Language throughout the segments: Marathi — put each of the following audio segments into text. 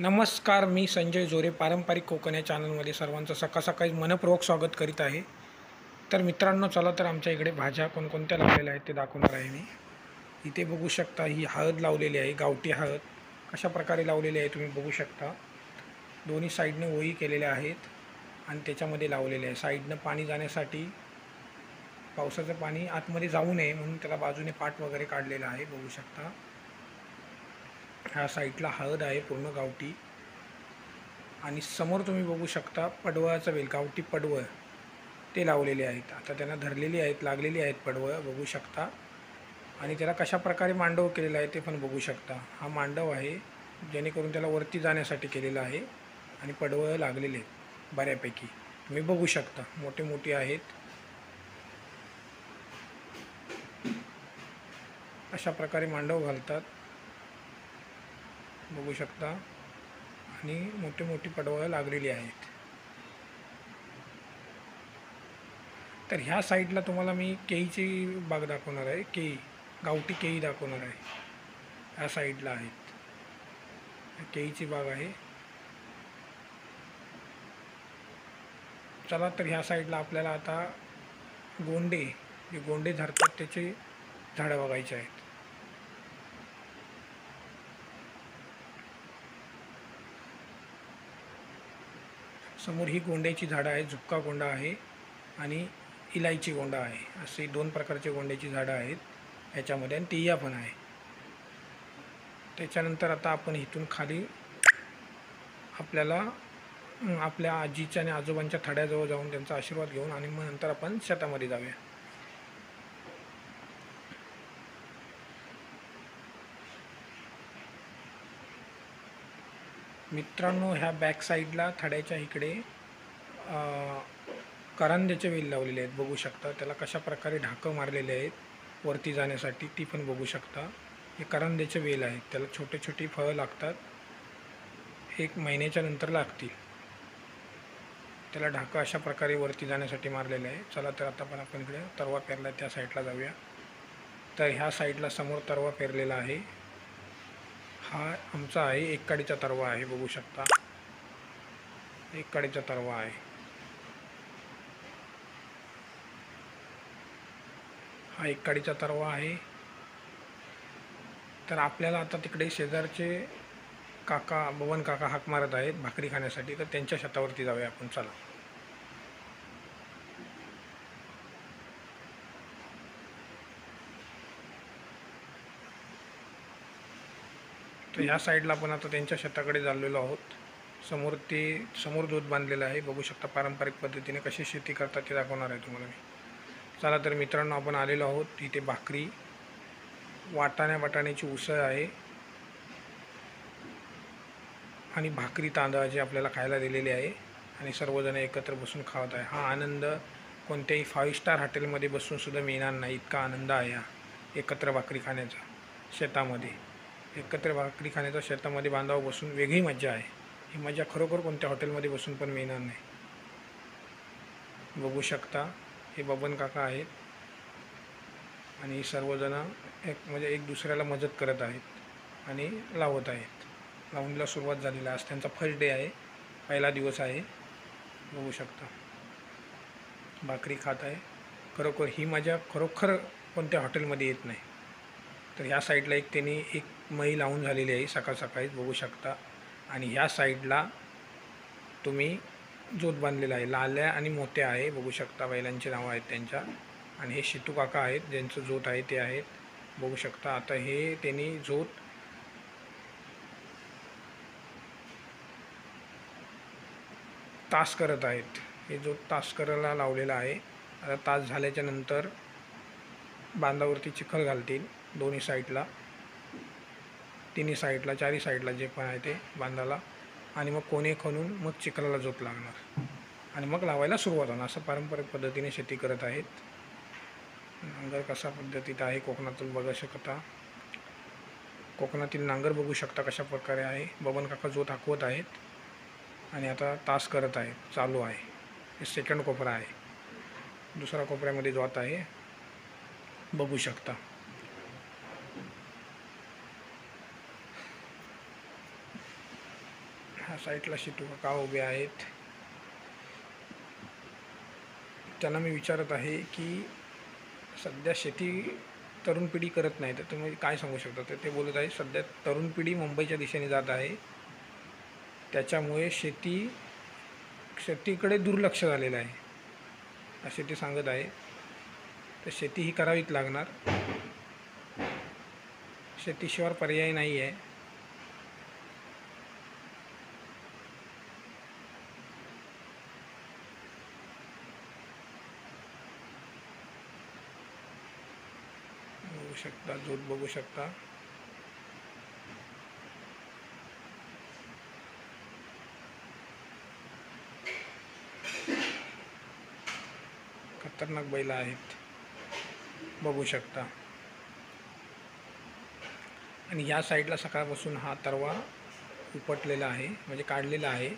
नमस्कार, मी संजय जोरे पारंपरिक कोकण या चॅनलमध्ये सर्वांचं सकाळी मनपूर्वक स्वागत करीत आहे. तर मित्रांनो, चला तर आमच्या इकडे भाज्या कोणकोणत्या लावलेल्या आहेत ते दाखवणार आहे मी. इथे बघू शकता ही हळद लावलेली आहे, गावठी हळद. कशा प्रकारे लावलेली आहे तुम्ही बघू शकता. दोन्ही साईडने ओळी केलेल्या आहेत आणि त्याच्यामध्ये लावलेले आहे. साईडनं पाणी जाण्यासाठी, पावसाचं पाणी आतमध्ये जाऊ नये म्हणून त्याला बाजूने पाट वगैरे काढलेला आहे, बघू शकता. ह्या साईडला हळद आहे पूर्ण गावठी आणि समोर तुम्ही बघू शकता पडवळाचं वेल, गावठी पडवळ ते लावलेले आहेत. आता त्यांना धरलेली आहेत, लागलेली आहेत पडवळ बघू शकता. आणि त्याला कशा प्रकारे मांडव केलेला आहे ते पण बघू शकता. हा मांडव आहे जेणेकरून त्याला वरती जाण्यासाठी केलेला आहे आणि पडवळ लागलेले आहेत बऱ्यापैकी तुम्ही बघू शकता, मोठे मोठे आहेत. अशा प्रकारे मांडव घालतात बघू शकता आणि मोठी मोठी पडवळ लागलेली आहेत. तर ह्या साईडला तुम्हाला मी केळीची बाग दाखवणार आहे. केळी, गावठी केळी दाखवणार आहे. ह्या साईडला आहेत, केळीची बाग आहे. चला तर ह्या साईडला आपल्याला आता गोंडे, जे गोंडे धरतात त्याचे झाडं बघायचे आहेत. समोर ही गोंड्याची झाडं आहेत. झुपका गोंडा आहे आणि इलायची गोंडा आहे, असे दोन प्रकारचे गोंड्याची झाडं आहेत ह्याच्यामध्ये. आणि तिया पण आहे. त्याच्यानंतर आता आपण इथून खाली आपल्याला आपल्या आजीच्या आणि आजोबांच्या थड्याजवळ जाऊन त्यांचा आशीर्वाद घेऊन आणि मग नंतर आपण शेतामध्ये जाऊया. मित्रांनो, ह्या बॅक साईडला थड्याच्या इकडे करंद्याचे वेल लावलेले आहेत बघू शकता. त्याला कशा प्रकारे ढाकं मारलेले आहेत वरती जाण्यासाठी ती पण बघू शकता. हे करंद्याचे वेल आहेत, त्याला छोटे छोटी फळं लागतात, 1 महिन्याच्या नंतर लागतील. त्याला ढाकं अशा प्रकारे वरती जाण्यासाठी मारलेले आहे. चला तर आता पण आपण इकडे तरवा पेरला त्या साईडला जाऊया. तर ह्या साईडला समोर तरवा पेरलेला आहे. हा आमचा आहे, एक काडीचा तरवा आहे बघू शकता. एक काडीचा तरवा आहे. हा एक काडीचा तरवा आहे. तर आपल्याला आता तिकडे शेजारचे काका, बबन काका हाक मारत आहेत भाकरी खाण्यासाठी, तर त्यांच्या शेतावरती जाऊया आपण. चला. तर ह्या साईडला आपण आता त्यांच्या शेताकडे चाललेलो आहोत. समोर दूध बांधलेलं आहे बघू शकता. पारंपरिक पद्धतीने कशी शेती करतात ते दाखवणार आहे तुम्हाला मी. चला तर मित्रांनो, आपण आलेलो आहोत. इथे भाकरी, वाटाण्याची उसळ आहे आणि भाकरी तांदळाची आपल्याला खायला दिलेली आहे आणि सर्वजण एकत्र बसून खात आहे. हा आनंद कोणत्याही 5 स्टार हॉटेलमध्ये बसूनसुद्धा मिळणार नाही, इतका आनंद आहे हा एकत्र भाकरी खाण्याचा शेतामध्ये. एकत्र भाकरी खाण्याचा शेतामध्ये बांधावर बसून वेगळी मजा आहे. ही मजा खरोखर कोणत्या हॉटेलमध्ये बसून पण मिळणार नाही. बघू शकता हे बबन काका आहेत आणि सर्वजण एक दुसऱ्याला मदत करत आहेत आणि लावत आहेत. लावणीला सुरुवात झालेली आहे. आज त्यांचा फर्स्ट डे आहे, पहिला दिवस आहे. बघू शकता भाकरी खात आहे. खरोखर ही मजा खरोखर कोणत्या हॉटेलमध्ये येत नाही. तर ह्या साईडला त्यांनी एक मळी लावून झालेली आहे सकाळीच बघू शकता. आणि ह्या साईडला तुम्ही जोत बांधलेला आहे, लाल्या आणि मोत्या आहे बघू शकता. बैलांची नावं आहेत त्यांच्या. आणि हे शितू काका आहेत ज्यांचं जोत आहे ते आहेत बघू शकता. आता हे त्यांनी जोत तास करत आहेत. हे जोत तास करायला लावलेला आहे. आता तास झाल्याच्या नंतर बांधावरती चिखल घालतील दोन्ही साईडला, तिन्ही साईडला, चारही साईडला जे पण आहे ते बांधाला. आणि मग कोणे खणून मग चिखलाला जोत लागणार आणि मग लावायला सुरुवात होणार. असं पारंपरिक पद्धतीने शेती करत आहेत. नांगर कशा पद्धतीत आहे कोकणातून बघू शकता. कोकणातील नांगर बघू शकता कशा प्रकारे आहे. बबन काका जोत हाकवत आहेत आणि आता तास करत आहेत, चालू आहे. हे सेकंड कोपरा आहे. दुसऱ्या कोपऱ्यामध्ये जोत आहे बघू शकता. ह्या साईडला शिटू काका उभे आहेत. त्यांना मी विचारत आहे की सध्या शेती तरुण पिढी करत नाही, तर तुम्ही काय सांगू शकता? तर ते बोलत आहे सध्या तरुण पिढी मुंबईच्या दिशेने जात आहे, त्याच्यामुळे शेतीकडे दुर्लक्ष झालेलं आहे असे ते सांगत आहे. तर शेती ही करावीच लागणार, शेतीशिवाय पर्याय नाही आहे. बघू शकता, झोप बघू शकता. खतरनाक बैल आहेत बघू शकता. आणि या साईडला सकाळपासून हा तरवा उपटलेला आहे, म्हणजे काढलेला आहे.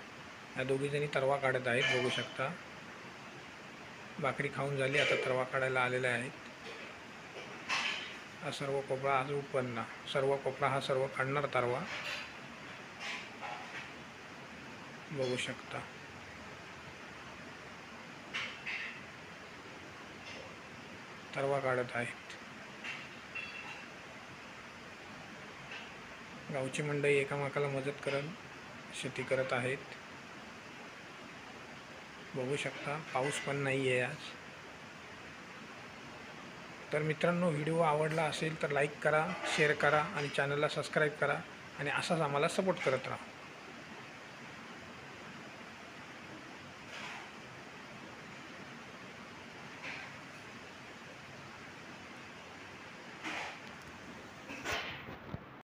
या दोघीजणी तरवा काढत आहेत बघू शकता. भाकरी खाऊन झाली, आता तरवा काढायला आलेले आहेत. हा सर्व कोपरा आज उत्पन्न सर्व कोपरा हा सर्व काढणार तरवा बघू शकता. तरवा काढत आहेत. गावची मंडळी एकामेकाला मदत करत शेती करत आहेत बघू शकता. पाऊस पण नाही आहे आज. तर मित्रांनो, व्हिडिओ आवडला असेल तर लाईक करा, शेअर करा आणि चॅनलला सबस्क्राईब करा आणि असाच आम्हाला सपोर्ट करत राहा.